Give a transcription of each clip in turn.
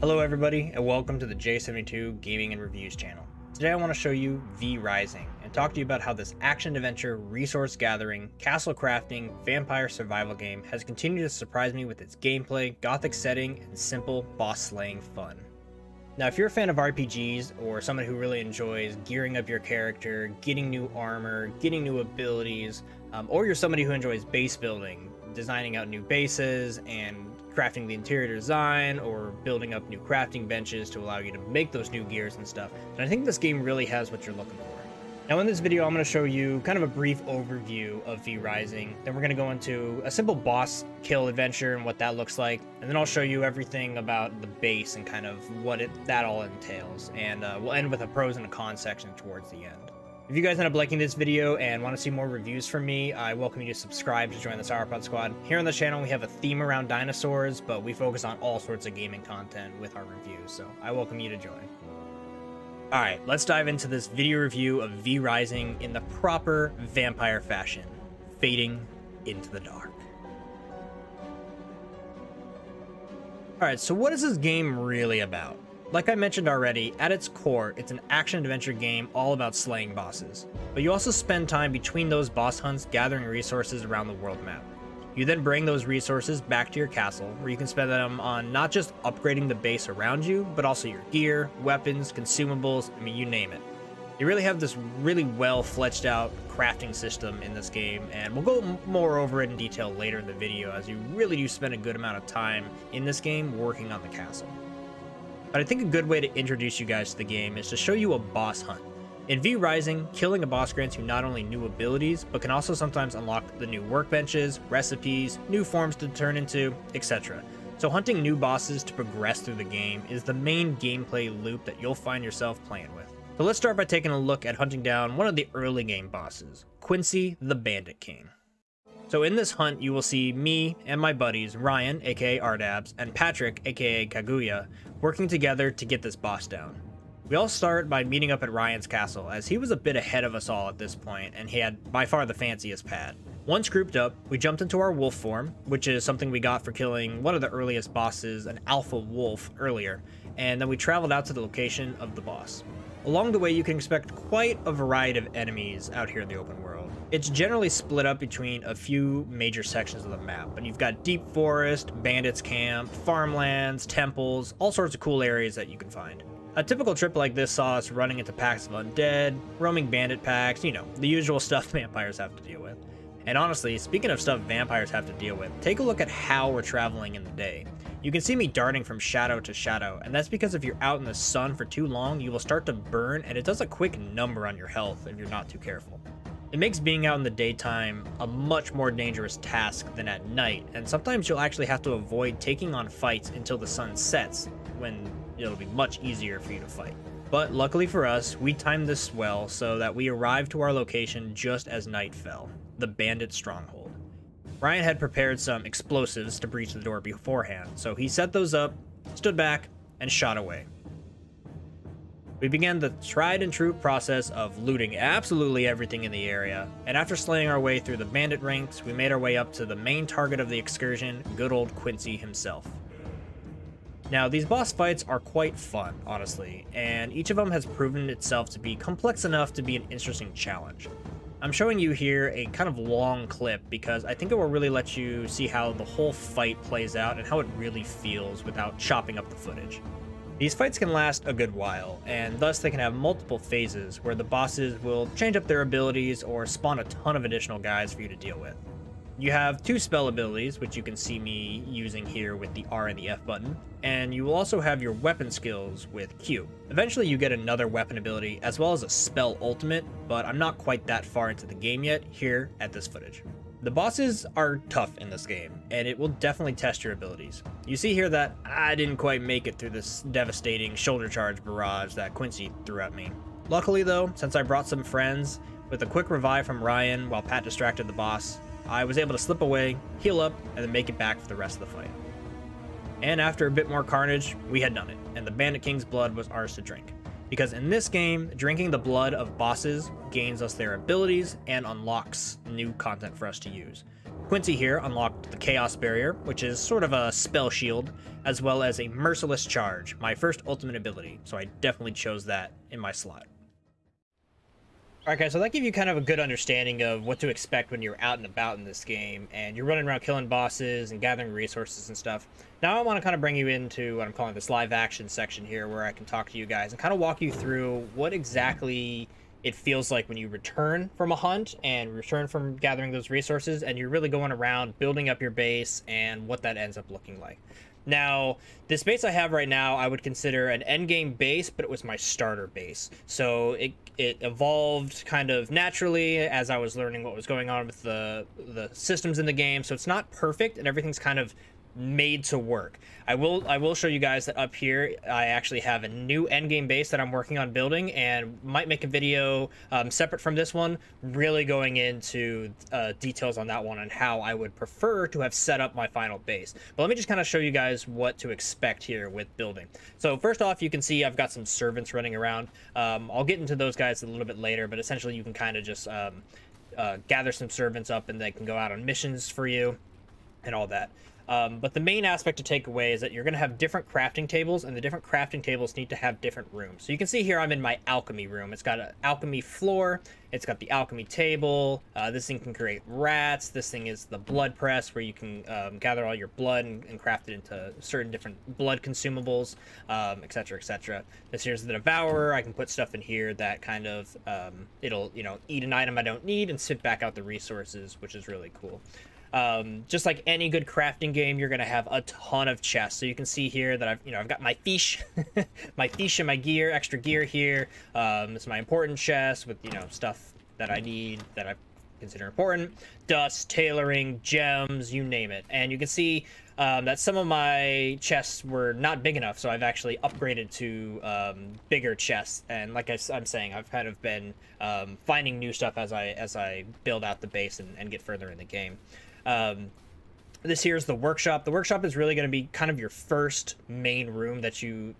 Hello everybody, and welcome to the J72 Gaming and Reviews channel. Today I want to show you V Rising, and talk to you about how this action-adventure, resource-gathering, castle crafting, vampire survival game has continued to surprise me with its gameplay, gothic setting, and simple boss-slaying fun. Now if you're a fan of RPGs, or someone who really enjoys gearing up your character, getting new armor, getting new abilities, or you're somebody who enjoys base building, designing out new bases, and crafting the interior design, or building up new crafting benches to allow you to make those new gears and stuff, and I think this game really has what you're looking for. Now in this video, I'm going to show you kind of a brief overview of V Rising, then we're going to go into a simple boss kill adventure and what that looks like, and then I'll show you everything about the base and kind of what that all entails, and we'll end with a pros and a cons section towards the end. If you guys end up liking this video and want to see more reviews from me, I welcome you to subscribe to join the Sauropod Squad. Here on the channel, we have a theme around dinosaurs, but we focus on all sorts of gaming content with our reviews, so I welcome you to join. Alright, let's dive into this video review of V Rising in the proper vampire fashion, fading into the dark. Alright, so what is this game really about? Like I mentioned already, at its core, it's an action-adventure game all about slaying bosses. But you also spend time between those boss hunts gathering resources around the world map. You then bring those resources back to your castle, where you can spend them on not just upgrading the base around you, but also your gear, weapons, consumables, I mean, you name it. You really have this really well fleshed out crafting system in this game, and we'll go more over it in detail later in the video, as you really do spend a good amount of time in this game working on the castle. But I think a good way to introduce you guys to the game is to show you a boss hunt. In V Rising, killing a boss grants you not only new abilities, but can also sometimes unlock the new workbenches, recipes, new forms to turn into, etc. So hunting new bosses to progress through the game is the main gameplay loop that you'll find yourself playing with. So let's start by taking a look at hunting down one of the early game bosses, Quincy the Bandit King. So in this hunt, you will see me and my buddies, Ryan, aka Ardabs, and Patrick, aka Kaguya, working together to get this boss down. We all start by meeting up at Ryan's castle, as he was a bit ahead of us all at this point, and he had by far the fanciest pad. Once grouped up, we jumped into our wolf form, which is something we got for killing one of the earliest bosses, an alpha wolf, earlier, and then we traveled out to the location of the boss. Along the way, you can expect quite a variety of enemies out here in the open world. It's generally split up between a few major sections of the map, but you've got deep forest, bandits camp, farmlands, temples, all sorts of cool areas that you can find. A typical trip like this saw us running into packs of undead, roaming bandit packs, you know, the usual stuff vampires have to deal with. And honestly, speaking of stuff vampires have to deal with, take a look at how we're traveling in the day. You can see me darting from shadow to shadow, and that's because if you're out in the sun for too long, you will start to burn, and it does a quick number on your health if you're not too careful. It makes being out in the daytime a much more dangerous task than at night, and sometimes you'll actually have to avoid taking on fights until the sun sets, when it'll be much easier for you to fight. But luckily for us, we timed this well so that we arrived to our location just as night fell, the bandit stronghold. Ryan had prepared some explosives to breach the door beforehand, so he set those up, stood back, and shot away. We began the tried and true process of looting absolutely everything in the area, and after slaying our way through the bandit ranks, we made our way up to the main target of the excursion, good old Quincy himself. Now, these boss fights are quite fun, honestly, and each of them has proven itself to be complex enough to be an interesting challenge. I'm showing you here a kind of long clip because I think it will really let you see how the whole fight plays out and how it really feels without chopping up the footage. These fights can last a good while, and thus they can have multiple phases where the bosses will change up their abilities or spawn a ton of additional guys for you to deal with. You have two spell abilities, which you can see me using here with the R and the F button, and you will also have your weapon skills with Q. Eventually you get another weapon ability as well as a spell ultimate, but I'm not quite that far into the game yet here at this footage. The bosses are tough in this game, and it will definitely test your abilities. You see here that I didn't quite make it through this devastating shoulder charge barrage that Quincy threw at me. Luckily though, since I brought some friends, with a quick revive from Ryan while Pat distracted the boss, I was able to slip away, heal up, and then make it back for the rest of the fight. And after a bit more carnage, we had done it, and the Bandit King's blood was ours to drink. Because in this game, drinking the blood of bosses gains us their abilities and unlocks new content for us to use. Quincy here unlocked the Chaos Barrier, which is sort of a spell shield, as well as a Merciless Charge, my first ultimate ability, so I definitely chose that in my slot. Alright guys, so that gives you kind of a good understanding of what to expect when you're out and about in this game, and you're running around killing bosses and gathering resources and stuff. Now I want to kind of bring you into what I'm calling this live action section here, where I can talk to you guys and kind of walk you through what exactly it feels like when you return from a hunt and return from gathering those resources, and you're really going around building up your base and what that ends up looking like. Now, this base I have right now, I would consider an endgame base, but it was my starter base. So it evolved kind of naturally as I was learning what was going on with the systems in the game. So it's not perfect, and everything's kind of made to work. I will show you guys that up here I actually have a new endgame base that I'm working on building, and might make a video separate from this one, really going into details on that one and how I would prefer to have set up my final base. But let me just kind of show you guys what to expect here with building. So first off, you can see I've got some servants running around. I'll get into those guys a little bit later, but essentially you can kind of just gather some servants up, and they can go out on missions for you and all that. But the main aspect to take away is that you're going to have different crafting tables, and the different crafting tables need to have different rooms. So you can see here I'm in my alchemy room. It's got an alchemy floor. It's got the alchemy table. This thing can create rats. This thing is the blood press, where you can gather all your blood and craft it into certain different blood consumables, etc., etc. This here's the devourer. I can put stuff in here that kind of it'll, you know, eat an item I don't need and spit back out the resources, which is really cool. Just like any good crafting game, you're gonna have a ton of chests. So you can see here that I've got my fiche, my fiche and my gear, extra gear here. It's my important chest with, you know, stuff that I need that I consider important. Dust, tailoring, gems, you name it. And you can see that some of my chests were not big enough, so I've actually upgraded to bigger chests. And like I'm saying, I've kind of been finding new stuff as I build out the base and get further in the game. This here is the workshop. The workshop is really going to be kind of your first main room that you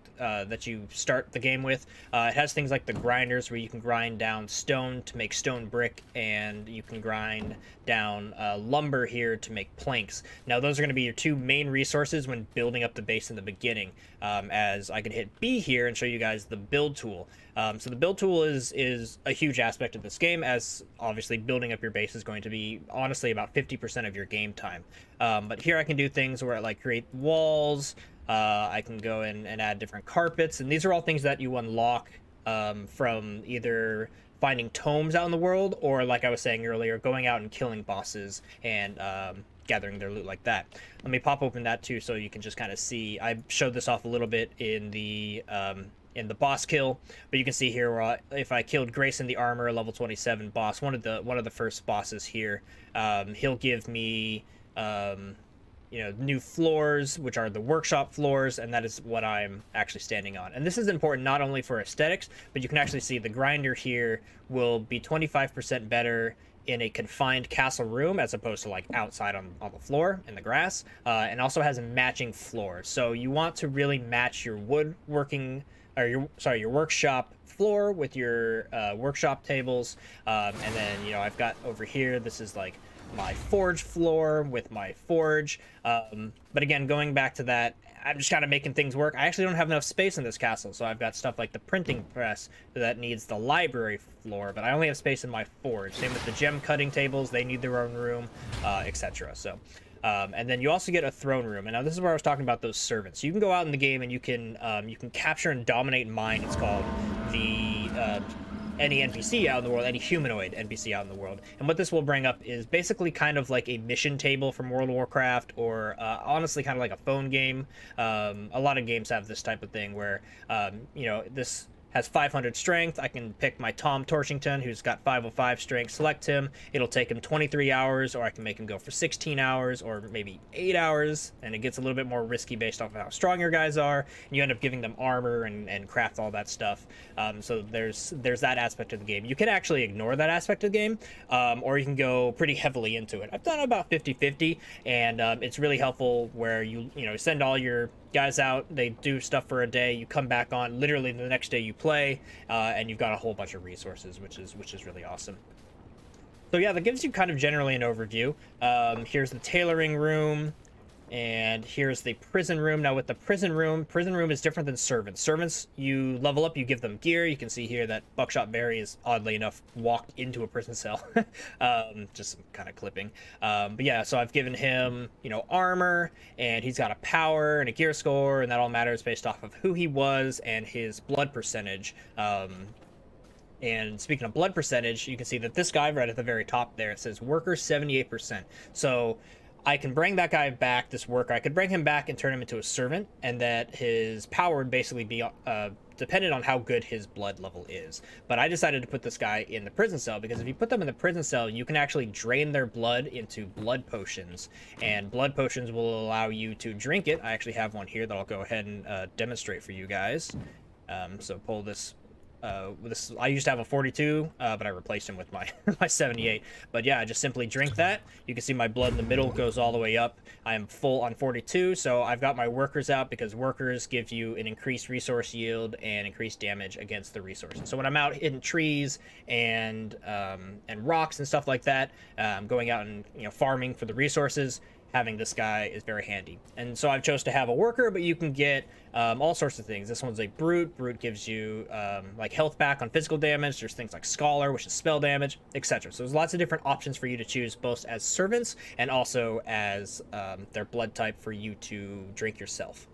start the game with. It has things like the grinders, where you can grind down stone to make stone brick, and you can grind down lumber here to make planks. Now those are going to be your two main resources when building up the base in the beginning. As I could hit B here and show you guys the build tool. So the build tool is a huge aspect of this game, as obviously building up your base is going to be honestly about 50% of your game time. But here I can do things where I like create walls. I can go in and add different carpets, and these are all things that you unlock from either finding tomes out in the world, or like I was saying earlier, going out and killing bosses and gathering their loot like that. Let me pop open that too, so you can just kind of see. I showed this off a little bit in the boss kill, but you can see here where if I killed Grayson the Armor, level 27 boss, one of the first bosses here, he'll give me you know, new floors, which are the workshop floors, and that is what I'm actually standing on. And this is important not only for aesthetics, but you can actually see the grinder here will be 25% better in a confined castle room as opposed to like outside on the floor in the grass, and also has a matching floor. So you want to really match your woodworking, or your workshop floor with your workshop tables. And then, you know, I've got over here, this is like my forge floor with my forge. But again, going back to that, I'm just kind of making things work. I actually don't have enough space in this castle, so I've got stuff like the printing press that needs the library floor, but I only have space in my forge. Same with the gem cutting tables, they need their own room, etc. So and then you also get a throne room. And now this is where I was talking about those servants. You can go out in the game and you can capture and dominate mine. It's called the any NPC out in the world, any humanoid NPC out in the world. And what this will bring up is basically kind of like a mission table from World of Warcraft, or honestly kind of like a phone game. A lot of games have this type of thing where you know, this has 500 strength. I can pick my Tom Torchington, who's got 505 strength, select him. It'll take him 23 hours, or I can make him go for 16 hours, or maybe 8 hours, and it gets a little bit more risky based off of how strong your guys are, and you end up giving them armor and craft all that stuff. So there's that aspect of the game. You can actually ignore that aspect of the game, or you can go pretty heavily into it. I've done about 50-50, and it's really helpful where you send all your guys out, they do stuff for a day, you come back on, literally the next day you play, and you've got a whole bunch of resources, which is really awesome. So yeah, that gives you kind of generally an overview. Here's the tailoring room, and here's the prison room. Now with the prison room is different than servants. Servants, you level up, you give them gear. You can see here that Buckshot Barry is, oddly enough, walked into a prison cell. Just some kind of clipping. But yeah, so I've given him, you know, armor, and he's got a power and a gear score, and that all matters based off of who he was and his blood percentage. And speaking of blood percentage, you can see that this guy right at the very top there, it says worker 78%. So I can bring that guy back, this worker, I could bring him back and turn him into a servant, and that his power would basically be dependent on how good his blood level is. But I decided to put this guy in the prison cell, because if you put them in the prison cell, you can actually drain their blood into blood potions, and blood potions will allow you to drink it. I actually have one here that I'll go ahead and demonstrate for you guys. So pull this. I used to have a 42, but I replaced him with my my 78. But yeah, I just simply drink that. You can see my blood in the middle goes all the way up. I am full on 42, so I've got my workers out, because workers give you an increased resource yield and increased damage against the resources. So when I'm out hitting trees and rocks and stuff like that, going out and, you know, farming for the resources, having this guy is very handy. And so I've chose to have a worker, but you can get all sorts of things. This one's a brute. Brute gives you like health back on physical damage. There's things like scholar, which is spell damage, etc. So there's lots of different options for you to choose, both as servants and also as their blood type for you to drink yourself.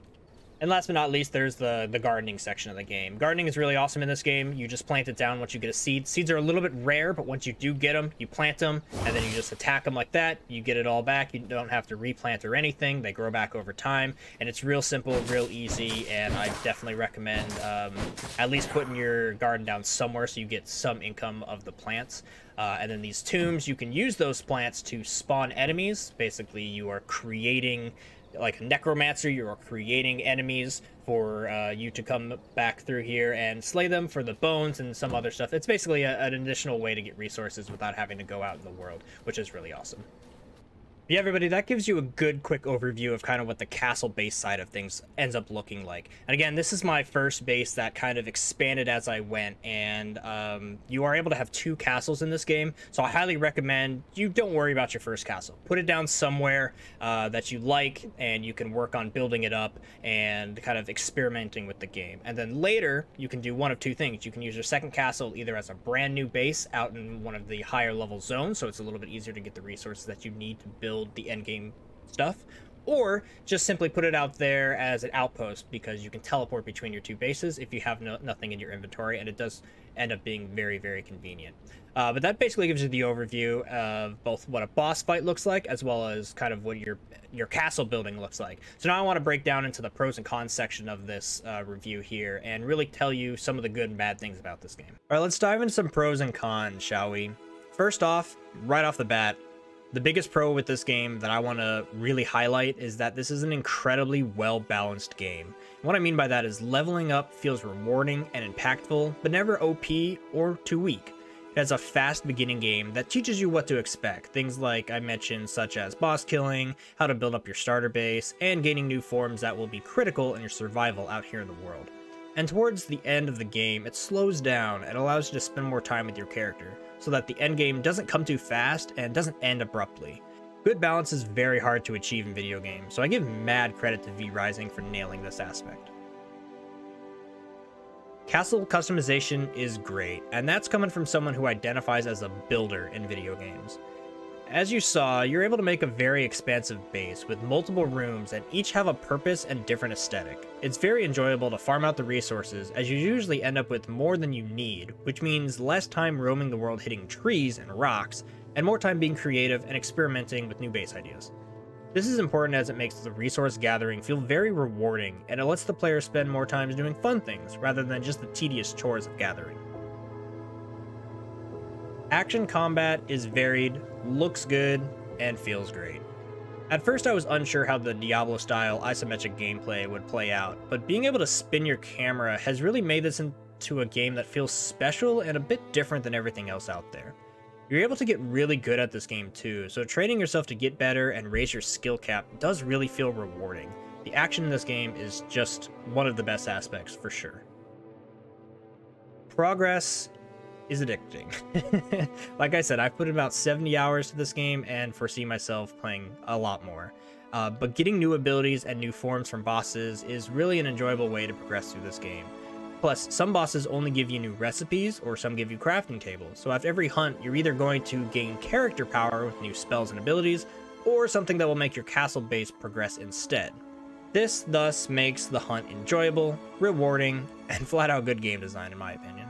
And last but not least, there's the gardening section of the game. Gardening is really awesome in this game. You just plant it down once you get a seed. Seeds are a little bit rare, but once you do get them, you plant them, and then you just attack them like that. You get it all back. You don't have to replant or anything. They grow back over time, and it's real simple, real easy, and I definitely recommend at least putting your garden down somewhere so you get some income of the plants. And then these tombs, you can use those plants to spawn enemies. Basically, you are creating, like a necromancer, you are creating enemies for you to come back through here and slay them for the bones and some other stuff. It's basically an additional way to get resources without having to go out in the world, which is really awesome. Yeah, everybody, that gives you a good quick overview of kind of what the castle base side of things ends up looking like. And again, this is my first base that kind of expanded as I went, and you are able to have 2 castles in this game, so I highly recommend you don't worry about your first castle. Put it down somewhere that you like, and you can work on building it up and kind of experimenting with the game. And then later, you can do one of 2 things. You can use your second castle either as a brand new base out in one of the higher level zones, so it's a little bit easier to get the resources that you need to build the end game stuff, or just simply put it out there as an outpost, because you can teleport between your 2 bases if you have nothing in your inventory, and it does end up being very, very convenient. But that basically gives you the overview of both what a boss fight looks like, as well as kind of what your castle building looks like. So now I want to break down into the pros and cons section of this review here, and really tell you some of the good and bad things about this game. All right, let's dive into some pros and cons, shall we? First off, right off the bat, the biggest pro with this game that I want to really highlight is that this is an incredibly well-balanced game. And what I mean by that is leveling up feels rewarding and impactful, but never OP or too weak. It has a fast beginning game that teaches you what to expect, things like I mentioned, such as boss killing, how to build up your starter base, and gaining new forms that will be critical in your survival out here in the world. And towards the end of the game, it slows down and allows you to spend more time with your character, so that the end game doesn't come too fast and doesn't end abruptly. Good balance is very hard to achieve in video games, so I give mad credit to V Rising for nailing this aspect. Castle customization is great, and that's coming from someone who identifies as a builder in video games. As you saw, you're able to make a very expansive base with multiple rooms and each have a purpose and different aesthetic. It's very enjoyable to farm out the resources, as you usually end up with more than you need, which means less time roaming the world hitting trees and rocks, and more time being creative and experimenting with new base ideas. This is important as it makes the resource gathering feel very rewarding, and it lets the player spend more time doing fun things rather than just the tedious chores of gathering. Action combat is varied, looks good, and feels great. At first I was unsure how the Diablo-style isometric gameplay would play out, but being able to spin your camera has really made this into a game that feels special and a bit different than everything else out there. You're able to get really good at this game too, so training yourself to get better and raise your skill cap does really feel rewarding. The action in this game is just one of the best aspects for sure. Progress is addicting. Like I said, I've put about 70 hours to this game and foresee myself playing a lot more. But getting new abilities and new forms from bosses is really an enjoyable way to progress through this game. Plus, some bosses only give you new recipes, or some give you crafting tables, so after every hunt, you're either going to gain character power with new spells and abilities, or something that will make your castle base progress instead. This thus makes the hunt enjoyable, rewarding, and flat out good game design in my opinion.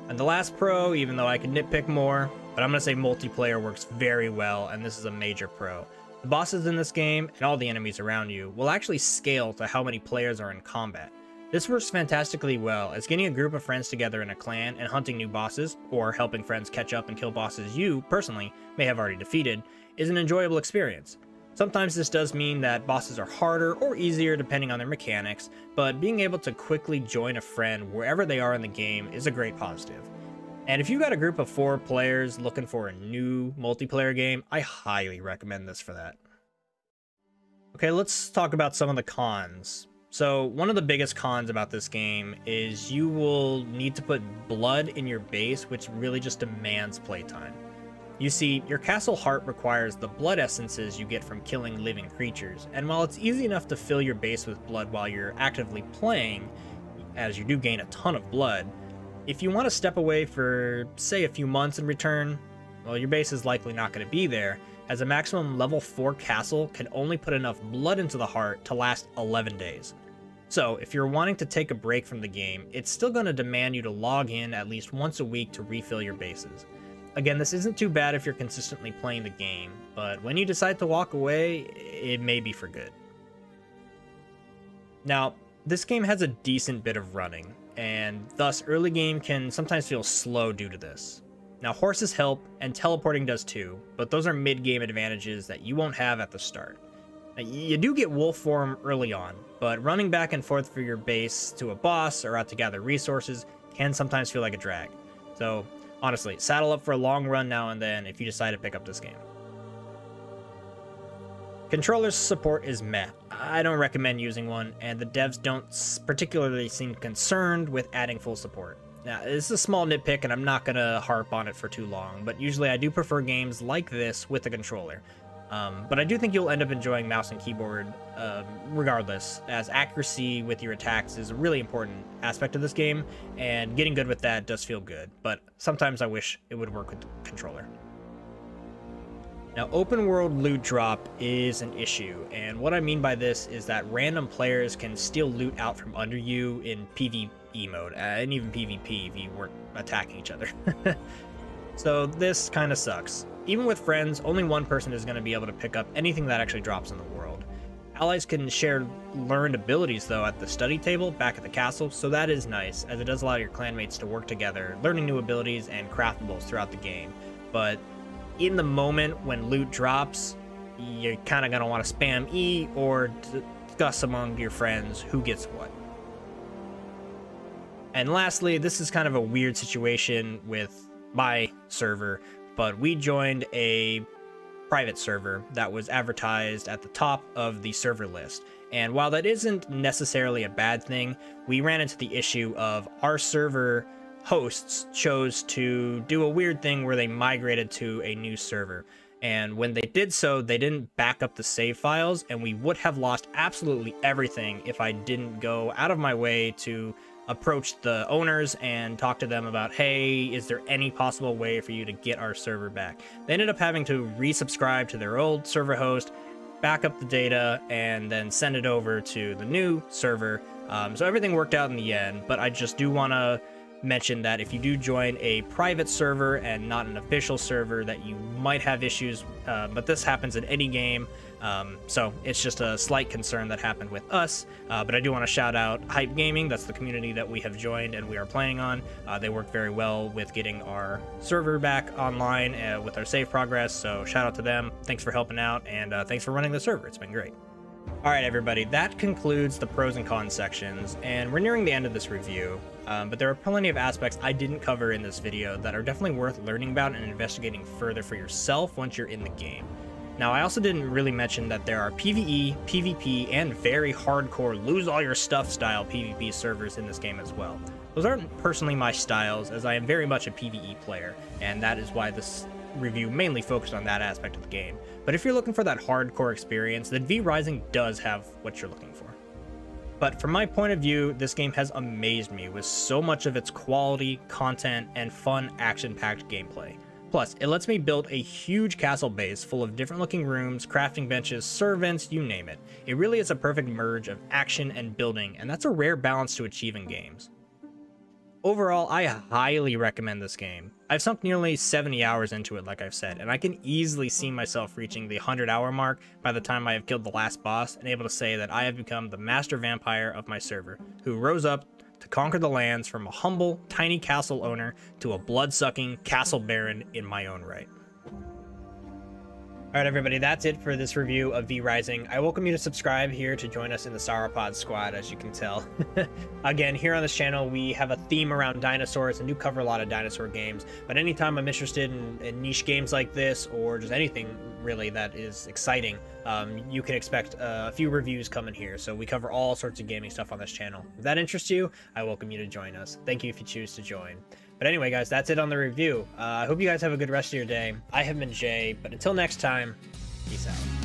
And the last pro, even though I could nitpick more, but I'm going to say multiplayer works very well, and this is a major pro. The bosses in this game, and all the enemies around you, will actually scale to how many players are in combat. This works fantastically well, as getting a group of friends together in a clan and hunting new bosses, or helping friends catch up and kill bosses you, personally, may have already defeated, is an enjoyable experience. Sometimes this does mean that bosses are harder or easier depending on their mechanics, but being able to quickly join a friend wherever they are in the game is a great positive. And if you've got a group of 4 players looking for a new multiplayer game, I highly recommend this for that. Okay, let's talk about some of the cons. So one of the biggest cons about this game is you will need to put blood in your base, which really just demands playtime. You see, your castle heart requires the blood essences you get from killing living creatures, and while it's easy enough to fill your base with blood while you're actively playing, as you do gain a ton of blood, if you want to step away for, say, a few months and return, well, your base is likely not going to be there, as a maximum level 4 castle can only put enough blood into the heart to last 11 days. So, if you're wanting to take a break from the game, it's still going to demand you to log in at least once a week to refill your bases. Again, this isn't too bad if you're consistently playing the game, but when you decide to walk away, it may be for good. Now, this game has a decent bit of running, and thus early game can sometimes feel slow due to this. Now, horses help, and teleporting does too, but those are mid-game advantages that you won't have at the start. Now, you do get wolf form early on, but running back and forth for your base to a boss or out to gather resources can sometimes feel like a drag. So, honestly, saddle up for a long run now and then if you decide to pick up this game. Controller support is meh. I don't recommend using one, and the devs don't particularly seem concerned with adding full support. Now, this is a small nitpick, and I'm not going to harp on it for too long, but usually I do prefer games like this with a controller. But I do think you'll end up enjoying mouse and keyboard regardless, as accuracy with your attacks is a really important aspect of this game, and getting good with that does feel good, but sometimes I wish it would work with the controller. Now, open world loot drop is an issue, and what I mean by this is that random players can steal loot out from under you in PvE mode, and even PvP if you weren't attacking each other. So this kind of sucks. Even with friends, only one person is going to be able to pick up anything that actually drops in the world. Allies can share learned abilities though at the study table back at the castle, so that is nice, as it does allow your clanmates to work together, learning new abilities and craftables throughout the game. But in the moment when loot drops, you're kind of going to want to spam E or discuss among your friends who gets what. And lastly, this is kind of a weird situation with my server, but we joined a private server that was advertised at the top of the server list. And while that isn't necessarily a bad thing, we ran into the issue of our server hosts chose to do a weird thing where they migrated to a new server. And when they did so, they didn't back up the save files, and we would have lost absolutely everything if I didn't go out of my way to approach the owners and talk to them about, hey, is there any possible way for you to get our server back? They ended up having to resubscribe to their old server host, back up the data, and then send it over to the new server. So everything worked out in the end, but I just do want to mention that if you do join a private server and not an official server, that you might have issues, but this happens in any game, so it's just a slight concern that happened with us. But I do want to shout out Hype Gaming. That's the community that we have joined and we are playing on. They worked very well with getting our server back online with our save progress, so shout out to them. Thanks for helping out, and thanks for running the server. It's been great. Alright everybody, that concludes the pros and cons sections, and we're nearing the end of this review, but there are plenty of aspects I didn't cover in this video that are definitely worth learning about and investigating further for yourself once you're in the game. Now, I also didn't really mention that there are PvE, PvP, and very hardcore lose all your stuff style PvP servers in this game as well. Those aren't personally my styles, as I am very much a PvE player, and that is why this review mainly focused on that aspect of the game. But if you're looking for that hardcore experience, then V Rising does have what you're looking for. But from my point of view, this game has amazed me with so much of its quality, content, and fun action-packed gameplay. Plus, it lets me build a huge castle base full of different looking rooms, crafting benches, servants, you name it. It really is a perfect merge of action and building, and that's a rare balance to achieve in games. Overall, I highly recommend this game. I've sunk nearly 70 hours into it, like I've said, and I can easily see myself reaching the 100-hour mark by the time I have killed the last boss and able to say that I have become the master vampire of my server, who rose up to conquer the lands from a humble, tiny castle owner to a blood-sucking castle baron in my own right. Alright everybody, that's it for this review of V Rising. I welcome you to subscribe here to join us in the Sauropod squad, as you can tell. Again, here on this channel we have a theme around dinosaurs and do cover a lot of dinosaur games, but anytime I'm interested in niche games like this, or just anything really that is exciting, you can expect a few reviews coming here. So we cover all sorts of gaming stuff on this channel. If that interests you, I welcome you to join us. Thank you if you choose to join. But anyway, guys, that's it on the review. I hope you guys have a good rest of your day. I have been Jay, but until next time, peace out.